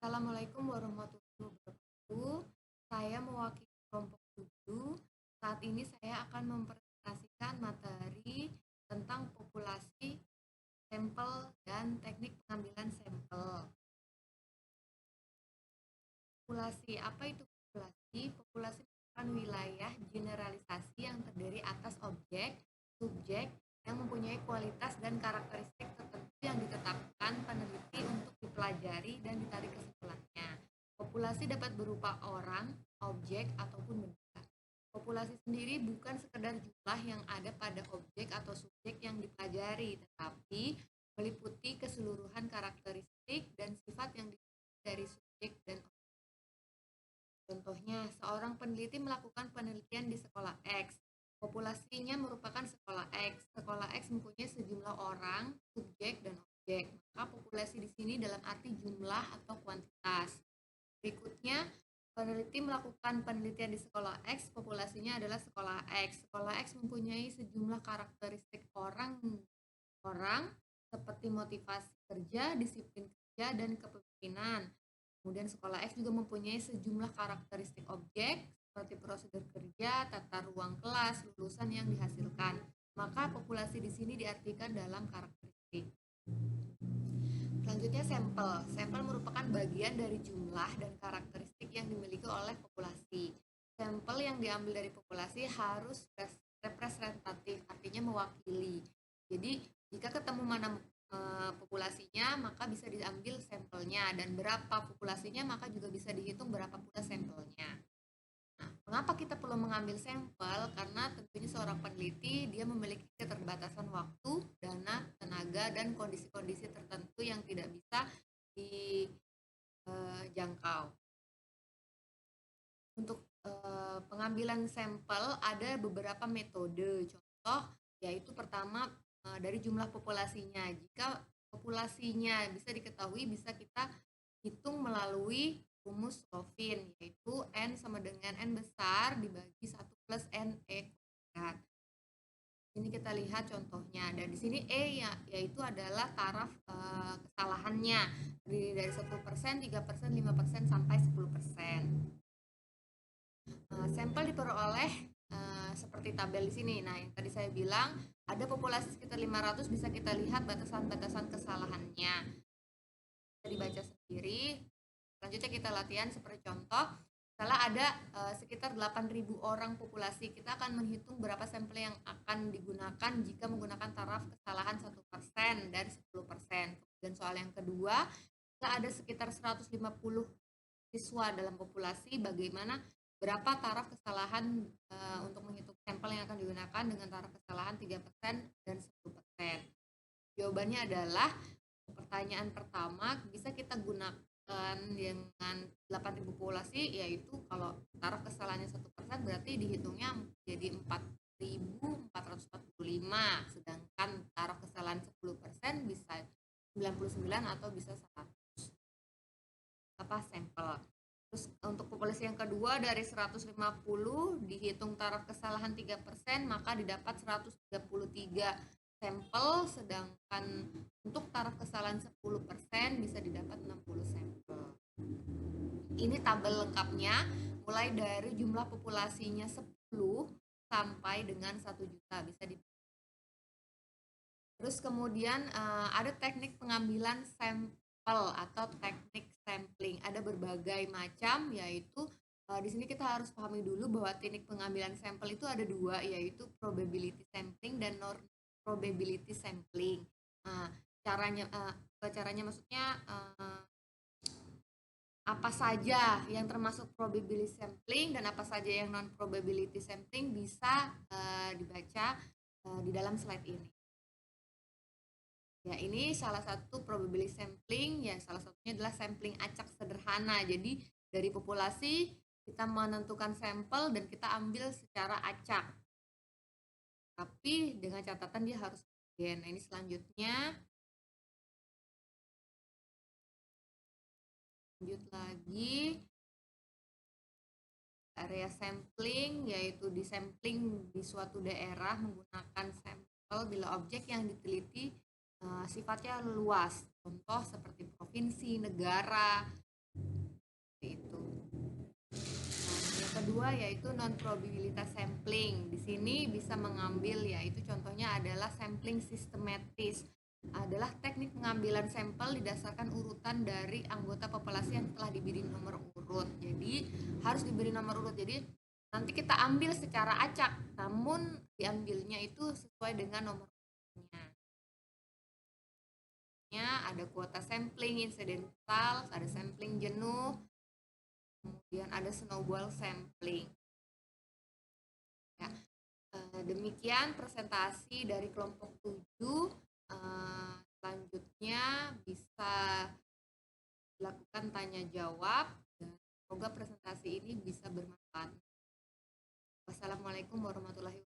Assalamualaikum warahmatullahi wabarakatuh. Saya mewakili kelompok 7. Saat ini saya akan mempresentasikan materi tentang populasi, sampel, dan teknik pengambilan sampel. Populasi, apa itu populasi? Populasi merupakan wilayah generalisasi yang terdiri atas objek, subjek, yang mempunyai kualitas dan karakteristik tertentu yang ditetapkan peneliti untuk dipelajari dan ditarik kesimpulannya. Populasi dapat berupa orang, objek, ataupun benda. Populasi sendiri bukan sekedar jumlah yang ada pada objek atau subjek yang dipelajari, tetapi meliputi keseluruhan karakteristik dan sifat yang dimiliki dari subjek dan objek. Contohnya, seorang peneliti melakukan penelitian di sekolah X. Populasinya merupakan sekolah X. Sekolah X mempunyai sejumlah orang, subjek, dan objek. Maka populasi di sini dalam arti jumlah atau kuantitas. Berikutnya, peneliti melakukan penelitian di sekolah X, populasinya adalah sekolah X. Sekolah X mempunyai sejumlah karakteristik orang seperti motivasi kerja, disiplin kerja, dan kepemimpinan. Kemudian sekolah X juga mempunyai sejumlah karakteristik objek seperti prosedur kerja, tata ruang kelas, lulusan yang dihasilkan. Maka populasi di sini diartikan dalam karakteristik. Selanjutnya sampel. Sampel merupakan bagian dari jumlah dan karakteristik yang dimiliki oleh populasi. Sampel yang diambil dari populasi harus representatif, artinya mewakili. Jadi jika ketemu mana populasinya, maka bisa diambil sampelnya, dan berapa populasinya maka juga bisa dihitung berapa pula sampelnya. Nah, mengapa kita perlu mengambil sampel? Karena tentunya seorang peneliti dia memiliki keterbatasan waktu, dana, tenaga, dan kondisi-kondisi tertentu yang tidak bisa dijangkau. Untuk pengambilan sampel ada beberapa metode. Contoh yaitu pertama dari jumlah populasinya. Jika populasinya bisa diketahui, bisa kita hitung melalui rumus Slovin, yaitu N sama dengan N besar dibagi 1 plus N E kuadrat. Ini kita lihat contohnya. Dan di sini E yaitu adalah taraf kesalahannya. Terdiri dari 1%, 3%, 5%, sampai 10%. Sampel diperoleh seperti tabel di sini. Nah, yang tadi saya bilang ada populasi sekitar 500, bisa kita lihat batasan-batasan kesalahannya. Bisa dibaca sendiri. Selanjutnya kita latihan seperti contoh. Misalnya ada sekitar 8.000 orang populasi, kita akan menghitung berapa sampel yang akan digunakan jika menggunakan taraf kesalahan 1% dari 10%. Dan soal yang kedua, jika ada sekitar 150 siswa dalam populasi, bagaimana berapa taraf kesalahan untuk menghitung sampel yang akan digunakan dengan taraf kesalahan 3% dan 10%. Jawabannya adalah pertanyaan pertama bisa kita gunakan dengan 8.000 populasi, yaitu kalau taraf kesalahannya 1% berarti dihitungnya jadi 4.445, sedangkan taraf kesalahan 10% bisa 99 atau bisa 100 sampel. Terus untuk populasi yang kedua dari 150 dihitung taraf kesalahan 3%, maka didapat 133 sampel, sedangkan untuk taraf kesalahan 10% bisa didapat 60 sampel. Ini tabel lengkapnya mulai dari jumlah populasinya 10 sampai dengan 1 juta bisa di. Terus kemudian ada teknik pengambilan sampel atau teknik sampling. Ada berbagai macam, yaitu di sini kita harus pahami dulu bahwa teknik pengambilan sampel itu ada dua, yaitu probability sampling dan non-probability sampling. Caranya maksudnya apa saja yang termasuk probability sampling dan apa saja yang non-probability sampling bisa dibaca di dalam slide ini. Ya, ini salah satu probability sampling, ya salah satunya adalah sampling acak sederhana. Jadi dari populasi kita menentukan sampel dan kita ambil secara acak. Tapi dengan catatan dia harus homogen. Nah, ini selanjutnya. Lanjut lagi. Area sampling, yaitu di sampling di suatu daerah menggunakan sampel bila objek yang diteliti sifatnya luas, contoh seperti provinsi, negara, kedua yaitu non-probabilitas sampling. Di sini bisa mengambil, yaitu contohnya adalah sampling sistematis. Adalah teknik pengambilan sampel didasarkan urutan dari anggota populasi yang telah diberi nomor urut. Jadi harus diberi nomor urut. Jadi nanti kita ambil secara acak, namun diambilnya itu sesuai dengan nomor urutnya. Ada kuota sampling insidental, ada sampling jenuh, kemudian ada snowball sampling. Ya, demikian presentasi dari kelompok 7. Selanjutnya bisa dilakukan tanya jawab dan semoga presentasi ini bisa bermanfaat. Wassalamualaikum warahmatullahi wabarakatuh.